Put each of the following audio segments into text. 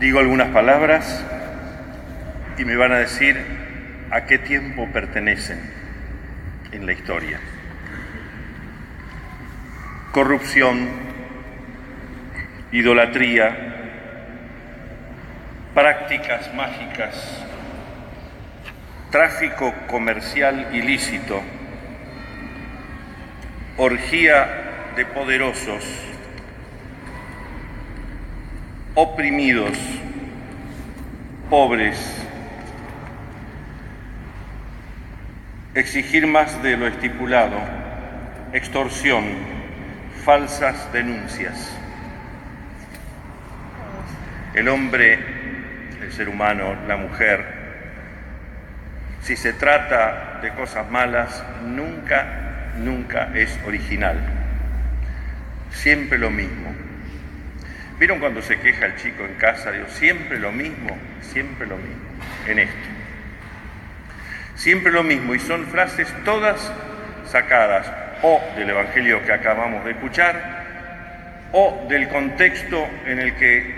Digo algunas palabras y me van a decir a qué tiempo pertenecen en la historia. Corrupción, idolatría, prácticas mágicas, tráfico comercial ilícito, orgía de poderosos, oprimidos, pobres, exigir más de lo estipulado, extorsión, falsas denuncias. El hombre, el ser humano, la mujer, si se trata de cosas malas, nunca es original. Siempre lo mismo. ¿Vieron cuando se queja el chico en casa? Digo, siempre lo mismo en esto. Siempre lo mismo, y son frases todas sacadas o del Evangelio que acabamos de escuchar o del contexto en el que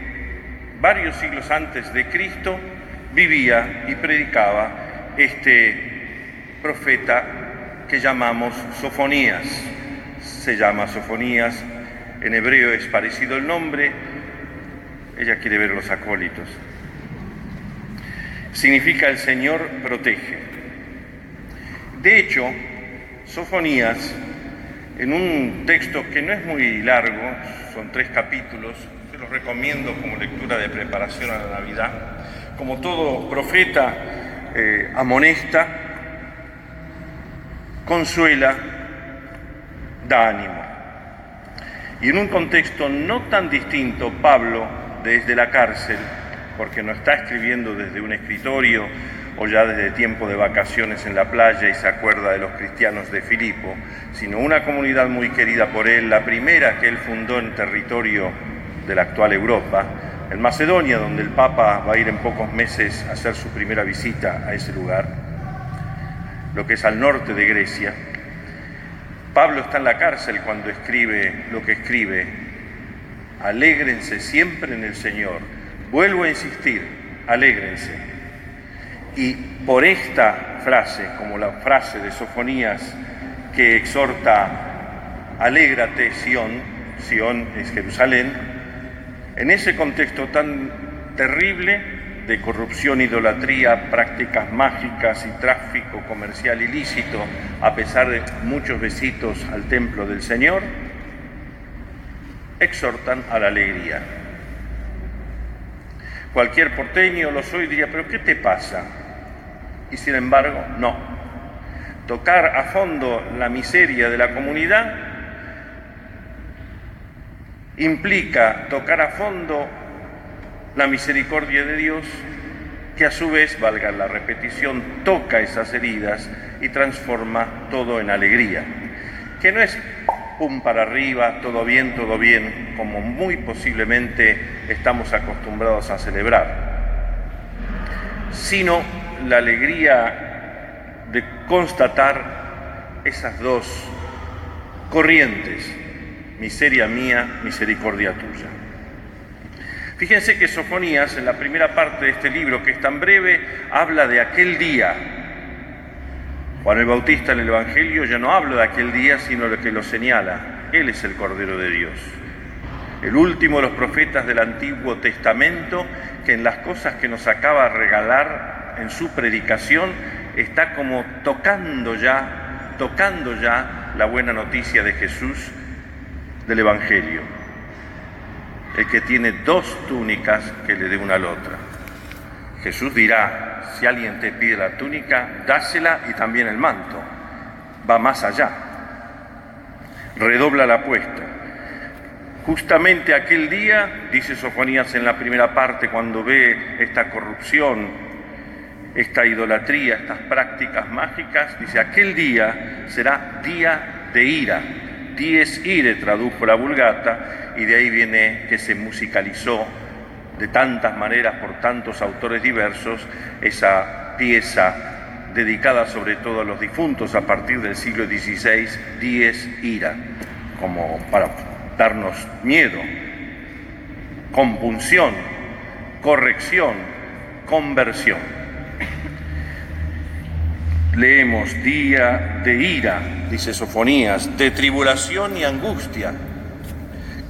varios siglos antes de Cristo vivía y predicaba este profeta que llamamos Sofonías. Se llama Sofonías, en hebreo es parecido el nombre, ella quiere ver los acólitos. Significa el Señor protege. De hecho, Sofonías, en un texto que no es muy largo, son 3 capítulos, se los recomiendo como lectura de preparación a la Navidad, como todo profeta, amonesta, consuela, da ánimo. Y en un contexto no tan distinto, Pablo, desde la cárcel, porque no está escribiendo desde un escritorio o ya desde tiempo de vacaciones en la playa y se acuerda de los cristianos de Filipo, sino una comunidad muy querida por él, la primera que él fundó en territorio de la actual Europa, en Macedonia, donde el Papa va a ir en pocos meses a hacer su primera visita a ese lugar, lo que es al norte de Grecia. Pablo está en la cárcel cuando escribe lo que escribe: alégrense siempre en el Señor. Vuelvo a insistir, alégrense. Y por esta frase, como la frase de Sofonías que exhorta, alégrate Sión, Sión es Jerusalén, en ese contexto tan terrible de corrupción, idolatría, prácticas mágicas y tráfico comercial ilícito, a pesar de muchos besitos al templo del Señor, exhortan a la alegría. Cualquier porteño, lo soy, diría, ¿pero qué te pasa? Y sin embargo, no. Tocar a fondo la miseria de la comunidad implica tocar a fondo la misericordia de Dios, que a su vez, valga la repetición, toca esas heridas y transforma todo en alegría. Que no es pum para arriba, todo bien, como muy posiblemente estamos acostumbrados a celebrar, sino la alegría de constatar esas dos corrientes, miseria mía, misericordia tuya. Fíjense que Sofonías, en la primera parte de este libro, que es tan breve, habla de aquel día. Juan el Bautista en el Evangelio ya no habla de aquel día, sino de que lo señala. Él es el Cordero de Dios. El último de los profetas del Antiguo Testamento, que en las cosas que nos acaba de regalar en su predicación, está como tocando ya la buena noticia de Jesús del Evangelio. El que tiene 2 túnicas, que le dé una al otra. Jesús dirá, si alguien te pide la túnica, dásela y también el manto. Va más allá. Redobla la apuesta. Justamente aquel día, dice Sofonías en la primera parte, cuando ve esta corrupción, esta idolatría, estas prácticas mágicas, dice, aquel día será día de ira. Dies ire, tradujo la Vulgata, y de ahí viene que se musicalizó de tantas maneras por tantos autores diversos esa pieza dedicada sobre todo a los difuntos a partir del siglo XVI, Dies ira, como para darnos miedo, compunción, corrección, conversión. Leemos día de ira, dice Sofonías, de tribulación y angustia,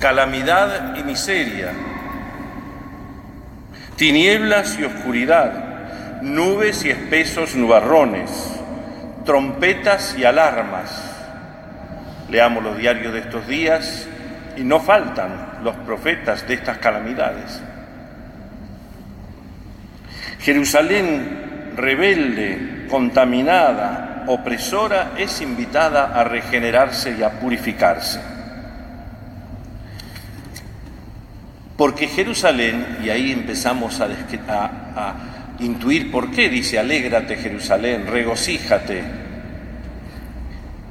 calamidad y miseria, tinieblas y oscuridad, nubes y espesos nubarrones, trompetas y alarmas. Leamos los diarios de estos días y no faltan los profetas de estas calamidades. Jerusalén rebelde, contaminada, opresora, es invitada a regenerarse y a purificarse. Porque Jerusalén, y ahí empezamos a intuir por qué dice, alégrate Jerusalén, regocíjate.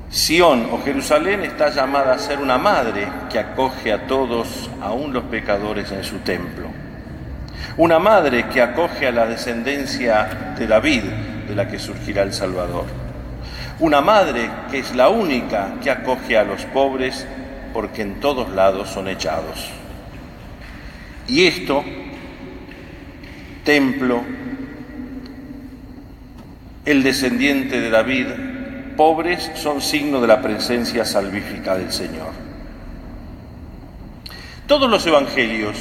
Sión o Jerusalén está llamada a ser una madre que acoge a todos, aún los pecadores, en su templo. Una madre que acoge a la descendencia de David, de la que surgirá el Salvador. Una madre que es la única que acoge a los pobres, porque en todos lados son echados. Y esto, templo, el descendiente de David, pobres, son signo de la presencia salvífica del Señor. Todos los evangelios,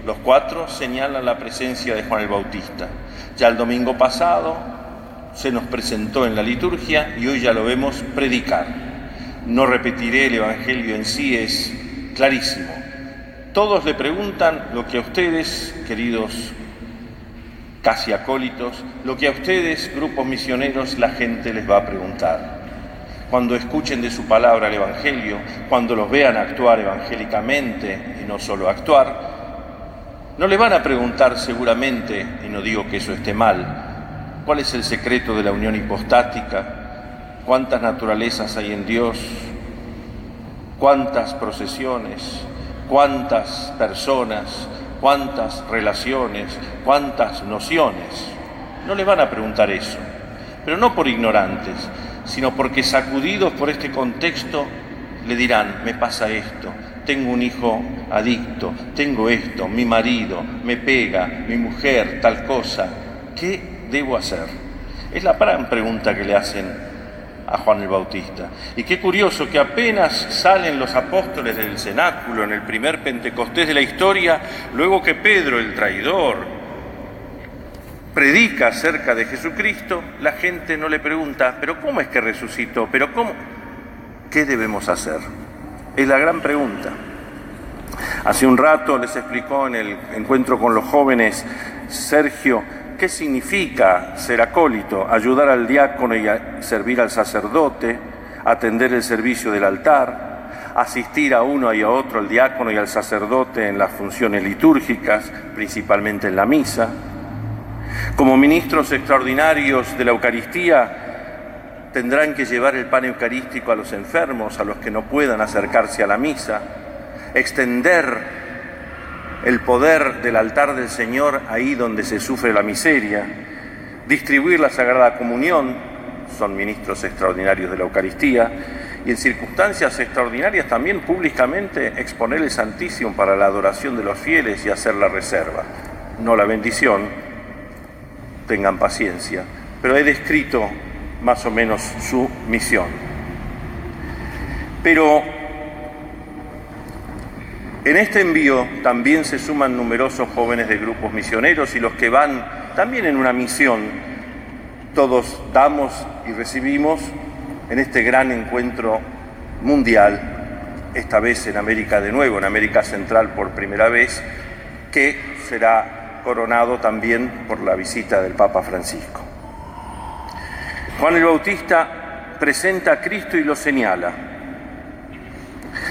los 4, señalan la presencia de Juan el Bautista. Ya el domingo pasado se nos presentó en la liturgia y hoy ya lo vemos predicar. No repetiré el evangelio en sí, es clarísimo. Todos le preguntan lo que a ustedes, queridos casi acólitos, lo que a ustedes, grupos misioneros, la gente les va a preguntar. Cuando escuchen de su palabra el evangelio, cuando los vean actuar evangélicamente y no solo actuar, no le van a preguntar seguramente, y no digo que eso esté mal, cuál es el secreto de la unión hipostática, cuántas naturalezas hay en Dios, cuántas procesiones, cuántas personas, cuántas relaciones, cuántas nociones. No le van a preguntar eso, pero no por ignorantes, sino porque sacudidos por este contexto le dirán, me pasa esto, tengo un hijo adicto, tengo esto, mi marido me pega, mi mujer, tal cosa, ¿qué debo hacer? Es la gran pregunta que le hacen a Juan el Bautista. Y qué curioso que apenas salen los apóstoles del cenáculo en el primer Pentecostés de la historia, luego que Pedro, el traidor, predica acerca de Jesucristo, la gente no le pregunta, ¿pero cómo es que resucitó? ¿Pero cómo? ¿Qué debemos hacer? Es la gran pregunta. Hace un rato les explicó en el encuentro con los jóvenes Sergio qué significa ser acólito, ayudar al diácono y a servir al sacerdote, atender el servicio del altar, asistir a uno y a otro, al diácono y al sacerdote en las funciones litúrgicas, principalmente en la misa. Como ministros extraordinarios de la Eucaristía, tendrán que llevar el pan eucarístico a los enfermos, a los que no puedan acercarse a la misa, extender el poder del altar del Señor ahí donde se sufre la miseria, distribuir la Sagrada Comunión, son ministros extraordinarios de la Eucaristía, y en circunstancias extraordinarias también públicamente exponer el Santísimo para la adoración de los fieles y hacer la reserva, no la bendición. Tengan paciencia, pero he descrito más o menos su misión. Pero en este envío también se suman numerosos jóvenes de grupos misioneros y los que van también en una misión. Todos damos y recibimos en este gran encuentro mundial, esta vez en América de nuevo, en América Central por primera vez, que será coronado también por la visita del Papa Francisco. Juan el Bautista presenta a Cristo y lo señala.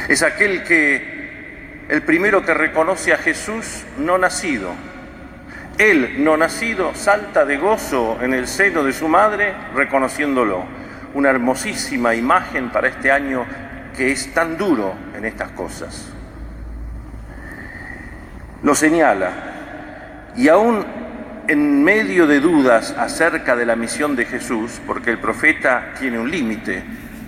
Es aquel el primero que reconoce a Jesús no nacido. Él, no nacido, salta de gozo en el seno de su madre reconociéndolo. Una hermosísima imagen para este año que es tan duro en estas cosas. Lo señala. Y aún en medio de dudas acerca de la misión de Jesús, porque el profeta tiene un límite,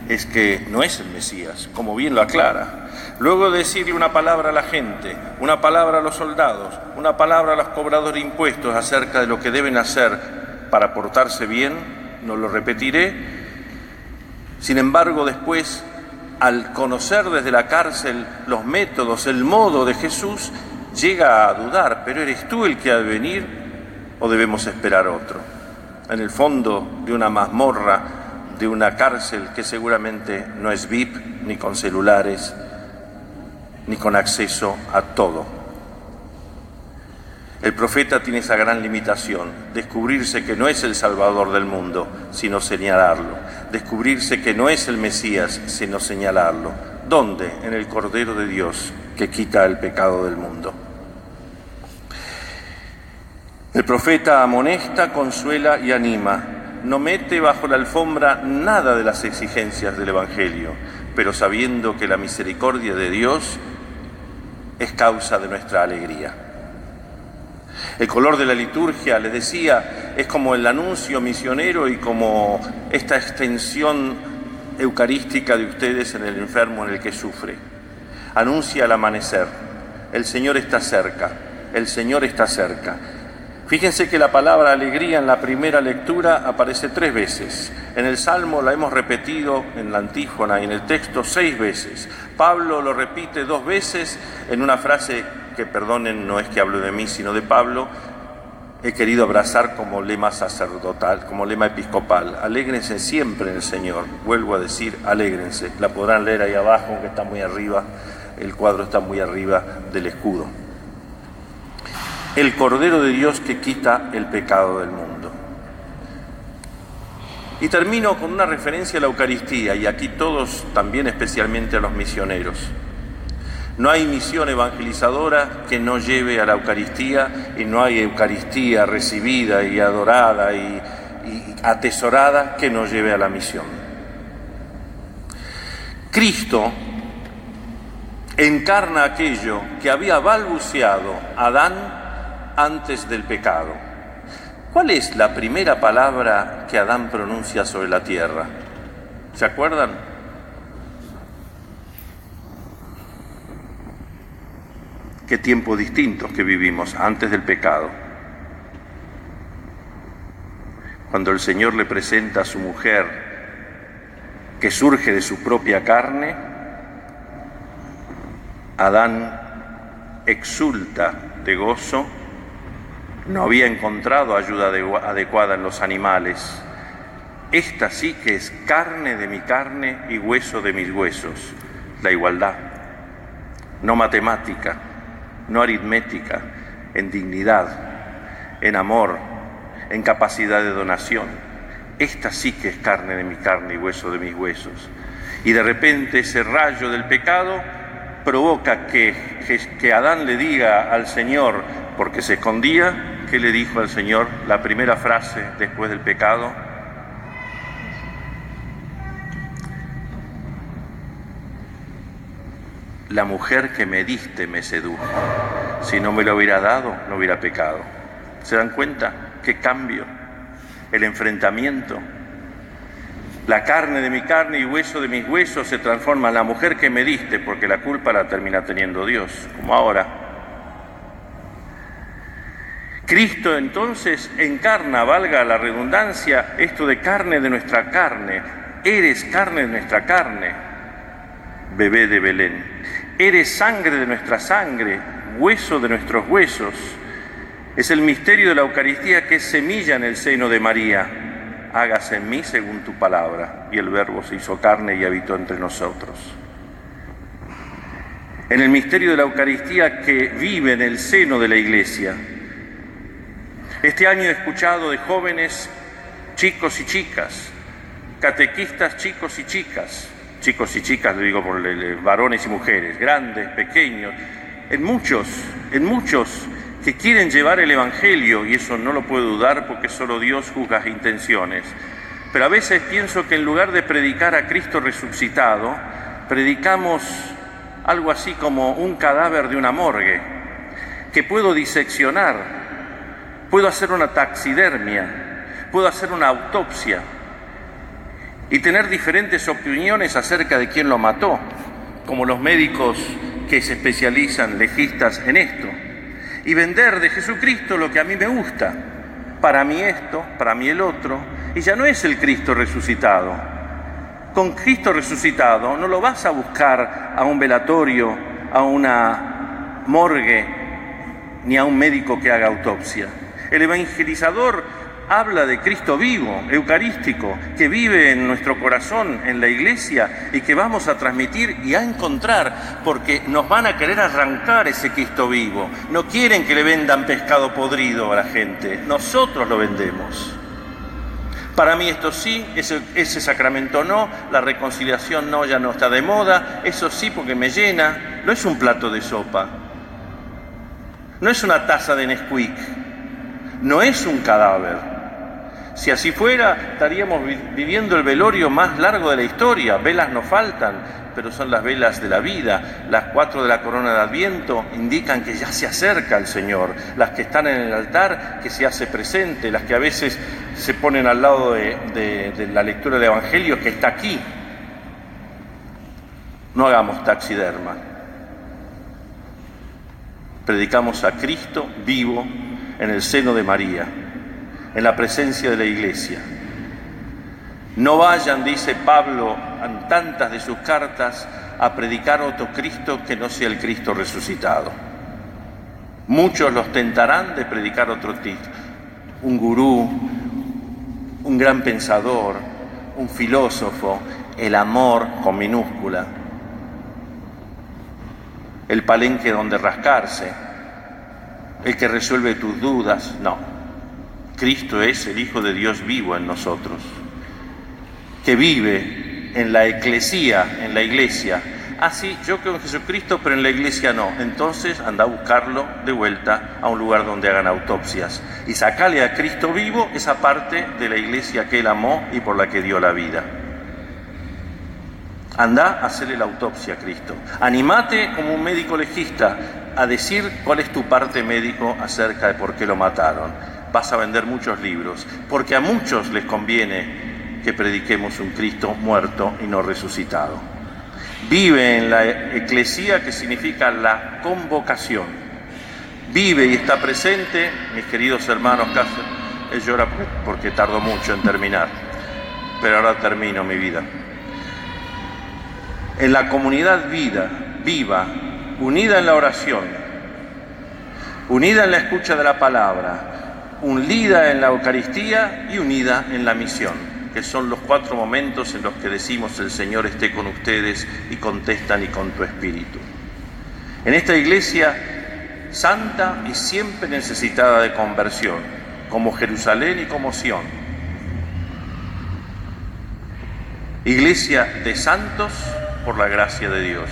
es que no es el Mesías, como bien lo aclara. Luego de decirle una palabra a la gente, una palabra a los soldados, una palabra a los cobradores de impuestos acerca de lo que deben hacer para portarse bien, no lo repetiré. Sin embargo, después, al conocer desde la cárcel los métodos, el modo de Jesús, llega a dudar, ¿pero eres tú el que ha de venir o debemos esperar otro? En el fondo de una mazmorra, de una cárcel que seguramente no es VIP, ni con celulares, ni con acceso a todo. El profeta tiene esa gran limitación, descubrirse que no es el Salvador del mundo, sino señalarlo. Descubrirse que no es el Mesías, sino señalarlo. ¿Dónde? En el Cordero de Dios, que quita el pecado del mundo. El profeta amonesta, consuela y anima. No mete bajo la alfombra nada de las exigencias del Evangelio, pero sabiendo que la misericordia de Dios es causa de nuestra alegría. El color de la liturgia, les decía, es como el anuncio misionero y como esta extensión eucarística de ustedes en el enfermo en el que sufre. Anuncia el amanecer, el Señor está cerca, el Señor está cerca. Fíjense que la palabra alegría en la primera lectura aparece 3 veces. En el Salmo la hemos repetido en la antífona y en el texto 6 veces. Pablo lo repite 2 veces en una frase que, perdonen, no es que hablo de mí, sino de Pablo. He querido abrazar como lema sacerdotal, como lema episcopal. Alégrense siempre en el Señor. Vuelvo a decir, alégrense. La podrán leer ahí abajo, aunque está muy arriba. El cuadro está muy arriba del escudo. El Cordero de Dios que quita el pecado del mundo. Y termino con una referencia a la Eucaristía, y aquí todos, también especialmente a los misioneros. No hay misión evangelizadora que no lleve a la Eucaristía, y no hay Eucaristía recibida y adorada y atesorada que no lleve a la misión. Cristo encarna aquello que había balbuceado Adán antes del pecado. ¿Cuál es la primera palabra que Adán pronuncia sobre la tierra? ¿Se acuerdan? Qué tiempos distintos que vivimos antes del pecado. Cuando el Señor le presenta a su mujer que surge de su propia carne, Adán exulta de gozo. No había encontrado ayuda adecuada en los animales. Esta sí que es carne de mi carne y hueso de mis huesos. La igualdad, no matemática, no aritmética, en dignidad, en amor, en capacidad de donación. Esta sí que es carne de mi carne y hueso de mis huesos. Y de repente ese rayo del pecado provoca que Adán le diga al Señor, porque se escondía, ¿qué le dijo al Señor? La primera frase después del pecado. La mujer que me diste me sedujo. Si no me lo hubiera dado, no hubiera pecado. ¿Se dan cuenta? ¿Qué cambio? El enfrentamiento. La carne de mi carne y hueso de mis huesos se transforma en la mujer que me diste, porque la culpa la termina teniendo Dios, como ahora. Cristo entonces encarna, valga la redundancia, esto de carne de nuestra carne. Eres carne de nuestra carne, bebé de Belén. Eres sangre de nuestra sangre, hueso de nuestros huesos. Es el misterio de la Eucaristía que es semilla en el seno de María. Hágase en mí según tu palabra. Y el Verbo se hizo carne y habitó entre nosotros. En el misterio de la Eucaristía que vive en el seno de la Iglesia. Este año he escuchado de jóvenes, chicos y chicas, catequistas chicos y chicas, lo digo por varones y mujeres, grandes, pequeños, en muchos que quieren llevar el Evangelio, y eso no lo puedo dudar porque solo Dios juzga las intenciones. Pero a veces pienso que en lugar de predicar a Cristo resucitado, predicamos algo así como un cadáver de una morgue, que puedo diseccionar. Puedo hacer una taxidermia, puedo hacer una autopsia y tener diferentes opiniones acerca de quién lo mató, como los médicos que se especializan, legistas, en esto, y vender de Jesucristo lo que a mí me gusta, para mí esto, para mí el otro, y ya no es el Cristo resucitado. Con Cristo resucitado no lo vas a buscar a un velatorio, a una morgue, ni a un médico que haga autopsia. El evangelizador habla de Cristo vivo, eucarístico, que vive en nuestro corazón, en la iglesia, y que vamos a transmitir y a encontrar, porque nos van a querer arrancar ese Cristo vivo. No quieren que le vendan pescado podrido a la gente, nosotros lo vendemos. Para mí esto sí, ese sacramento no, la reconciliación no, ya no está de moda, eso sí porque me llena, no es un plato de sopa, no es una taza de Nesquik, no es un cadáver. Si así fuera, estaríamos viviendo el velorio más largo de la historia. Velas no faltan, pero son las velas de la vida. Las 4 de la corona de Adviento indican que ya se acerca el Señor. Las que están en el altar, que se hace presente. Las que a veces se ponen al lado de la lectura del Evangelio, que está aquí. No hagamos taxiderma. Predicamos a Cristo vivo en el seno de María, en la presencia de la Iglesia. No vayan, dice Pablo en tantas de sus cartas, a predicar otro Cristo que no sea el Cristo resucitado. Muchos los tentarán de predicar otro Cristo, un gurú, un gran pensador, un filósofo, el amor con minúscula, el palenque donde rascarse, el que resuelve tus dudas. No. Cristo es el Hijo de Dios vivo en nosotros, que vive en la eclesía, en la iglesia. Ah, sí, yo creo en Jesucristo, pero en la iglesia no. Entonces anda a buscarlo de vuelta a un lugar donde hagan autopsias y sacale a Cristo vivo esa parte de la iglesia que Él amó y por la que dio la vida. Anda a hacerle la autopsia a Cristo. Animate como un médico legista a decir cuál es tu parte médico acerca de por qué lo mataron. Vas a vender muchos libros, porque a muchos les conviene que prediquemos un Cristo muerto y no resucitado. Vive en la eclesía, que significa la convocación. Vive y está presente, mis queridos hermanos, él llora porque tardó mucho en terminar, pero ahora termino mi vida. En la comunidad viva, unida en la oración, unida en la escucha de la palabra, unida en la Eucaristía y unida en la misión, que son los 4 momentos en los que decimos el Señor esté con ustedes y contestan y con tu espíritu. En esta iglesia santa y siempre necesitada de conversión, como Jerusalén y como Sión. Iglesia de santos por la gracia de Dios.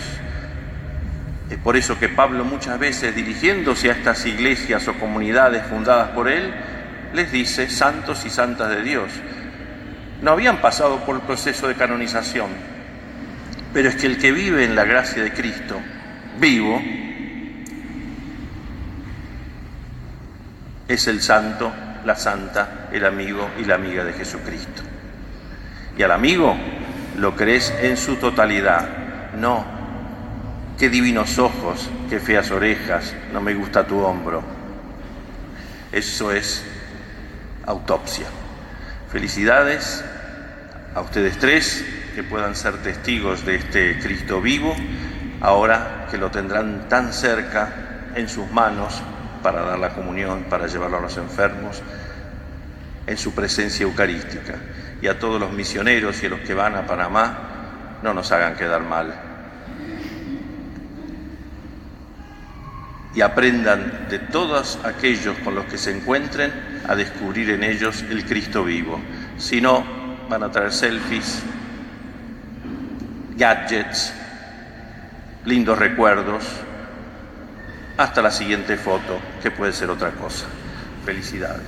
Es por eso que Pablo muchas veces, dirigiéndose a estas iglesias o comunidades fundadas por él, les dice santos y santas de Dios. No habían pasado por el proceso de canonización, pero es que el que vive en la gracia de Cristo, vivo, es el santo, la santa, el amigo y la amiga de Jesucristo. Y al amigo lo crees en su totalidad, no qué divinos ojos, qué feas orejas, no me gusta tu hombro. Eso es autopsia. Felicidades a ustedes 3 que puedan ser testigos de este Cristo vivo, ahora que lo tendrán tan cerca en sus manos para dar la comunión, para llevarlo a los enfermos, en su presencia eucarística. Y a todos los misioneros y a los que van a Panamá, no nos hagan quedar mal. Y aprendan de todos aquellos con los que se encuentren a descubrir en ellos el Cristo vivo. Si no, van a traer selfies, gadgets, lindos recuerdos, hasta la siguiente foto, que puede ser otra cosa. Felicidades.